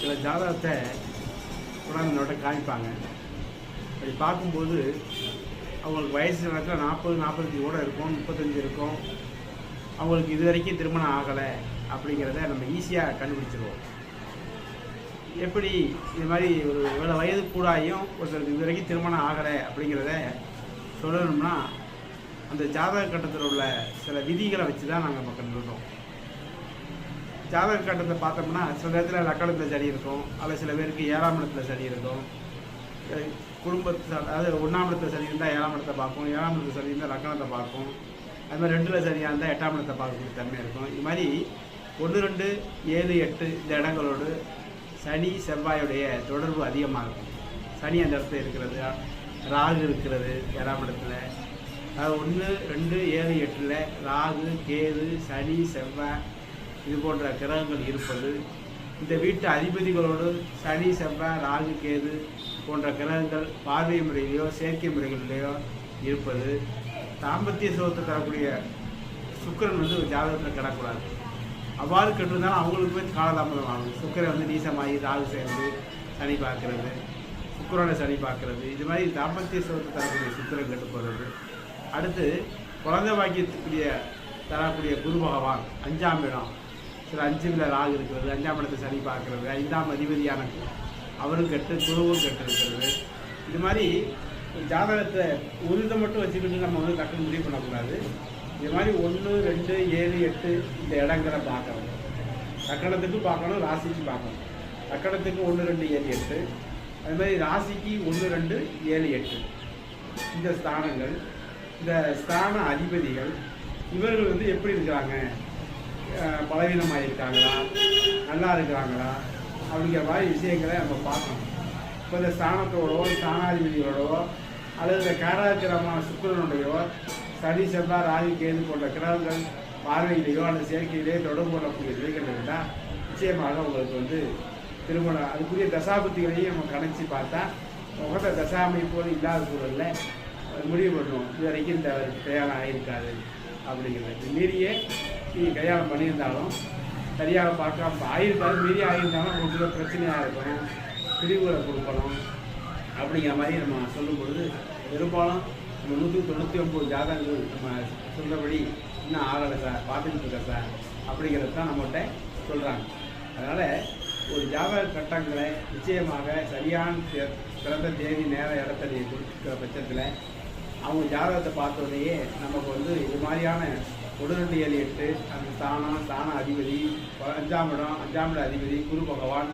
சில ஜாதகத்தை கொண்டாந்து காமிப்பாங்க. அப்படி பார்க்கும்போது அவங்களுக்கு வயசு கணக்கில் 40-45 கூட இருக்கும், 35 இருக்கும். அவங்களுக்கு இது வரைக்கும் திருமணம் ஆகலை அப்படிங்கிறத நம்ம ஈஸியாக கண்டுபிடிச்சிருவோம். எப்படி இது மாதிரி ஒரு இவ்வளோ வயது கூடாயும் ஒருத்தருக்கு இது வரைக்கும் திருமணம் ஆகலை அப்படிங்கிறத சொல்லணும்னா அந்த ஜாதக கட்டத்தில் உள்ள சில விதிகளை வச்சு தான் நாங்கள் நம்ம கண்டுபிடிப்போம். ஜாதக கட்டத்தை பார்த்தோம்னா சில நேரத்தில் லக்கணத்தில் சரி இருக்கும், அதில் சில பேருக்கு 7ஆம் இடத்துல சரி இருக்கும். குடும்பத்தில் அதாவது 1ஆம் இடத்துல சரி இருந்தால் 7ஆம் இடத்தை பார்க்கும், 7ஆம் இடத்துல சரி இருந்தால் லக்கணத்தை பார்க்கும். அது மாதிரி 2ல் சரியாக இருந்தால் 8ஆம் இடத்தை பார்க்கக்கூடிய தன்மை இருக்கும். இது மாதிரி 1, 2, 7, 8 இந்த இடங்களோடு சனி செவ்வாயுடைய தொடர்பு அதிகமாக இருக்கும். சனி அந்த இடத்துல இருக்கிறது, ராகு இருக்கிறது 7ஆம் இடத்துல. அதாவது 1, 2, 7, 8ல் ராகு, கேது, சனி, செவ்வாய் இது போன்ற கிரகங்கள் இருப்பது, இந்த வீட்டு அதிபதிகளோடு சனி, செவ்வாய், ராகு, கேது போன்ற கிரகங்கள் பார்வை முறையிலையோ செயற்கை முறைகளிலேயோ இருப்பது, தாம்பத்திய சுகத்தை தரக்கூடிய சுக்கிரன் ஒரு ஜாதகத்தில் கிடக்கூடாது. அவ்வாறு கெட்டிருந்தாலும் அவங்களுக்கு போய் காலதாமதம் ஆகும். சுக்கிரன் நீசமாகி ராகு சேர்ந்து சனி பார்க்கறது, சுக்கிரனை சனி பார்க்கறது, இது மாதிரி தாம்பத்திய சுகத்தை தரக்கூடிய சுக்கிரன் கெட்டு போகிறது. அடுத்து குழந்தை பாக்கியத்துக்குரிய தரக்கூடிய குரு பகவான் 5ஆம் இடம், சில 5ல் ராகு இருக்கிறது, 5ஆம் இடத்தை சனி பார்க்கறது, 5ஆம் அதிபதியான அவரும் கெட்டு, குருவும் கெட்டு இருக்கிறது. இது மாதிரி ஜாதகத்தை ஒரு இதை மட்டும் வச்சுக்கிட்டு நம்ம டக்குன்னு முடிவு பண்ணக்கூடாது. இது மாதிரி 1, 2, 7, 8 இந்த இடங்களை பார்க்கணும். லக்கணத்துக்கு பார்க்கணும், ராசிக்கு பார்க்கணும். லக்கணத்துக்கு 1, 2, 7, 8, அது மாதிரி ராசிக்கு 1, 2, 7, 8 இந்த ஸ்தானங்கள், இந்த ஸ்தான அதிபதிகள் இவர்கள் எப்படி இருக்கிறாங்க, பலவீனமாக இருக்காங்களா, நல்லா இருக்கிறாங்களா அப்படிங்கிற மாதிரி விஷயங்களை நம்ம பார்க்கணும். இப்போ இந்த ஸ்தானத்தோடவோ ஸ்தானாதிபதியோடவோ அல்லது இந்த காராக்கிரமான சுக்கிரனுடையோ சனி, செவ்வாய், ராகு, கேது போன்ற கிரகங்கள் பார்வையிலேயோ அல்லது செயற்கையிலேயோ தொடர்பு கொள்ளக்கூடிய நிலைகள் இருந்தால் நிச்சயமாக உங்களுக்கு திருமணம் அதுக்குரிய தசாபுத்திகளையும் நம்ம கணிச்சு பார்த்தா உகந்த தசா அமைப்போடு இல்லாத சூழலில் முடிவு பண்ணுவோம். இது வரைக்கும் இந்த கல்யாணம் ஆகியிருக்காது அப்படிங்கிறது. மீறியே நீங்கள் கல்யாணம் பண்ணியிருந்தாலும் சரியாக பார்க்காம ஆகியிருக்காது, மீறி ஆகியிருந்தாலும் உங்களுக்கு பிரச்சனையாக இருக்கணும், பிரிவுகளை கொடுக்கணும் அப்படிங்கிற மாதிரி நம்ம சொல்லும் பொழுது பெரும்பாலும் நம்ம 199 ஜாதகங்கள் நம்ம சொல்கிறபடி இன்னும் ஆகலை சார், பார்த்துக்கிட்டு இருக்கேன் சார் அப்படிங்கிறது தான் நம்மகிட்ட சொல்கிறாங்க. அதனால் ஒரு ஜாதக கட்டங்களை நிச்சயமாக சரியான பிறந்த தேதி நேர இடத்துல கொடுக்குற பட்சத்தில் அவங்க ஜாதகத்தை பார்த்தோடனேயே நமக்கு இது மாதிரியான 1, 2, 7, 8 அந்த ஸ்தான அதிபதி 5ஆம் இடம், 5ஆம் இட அதிபதி குரு பகவான்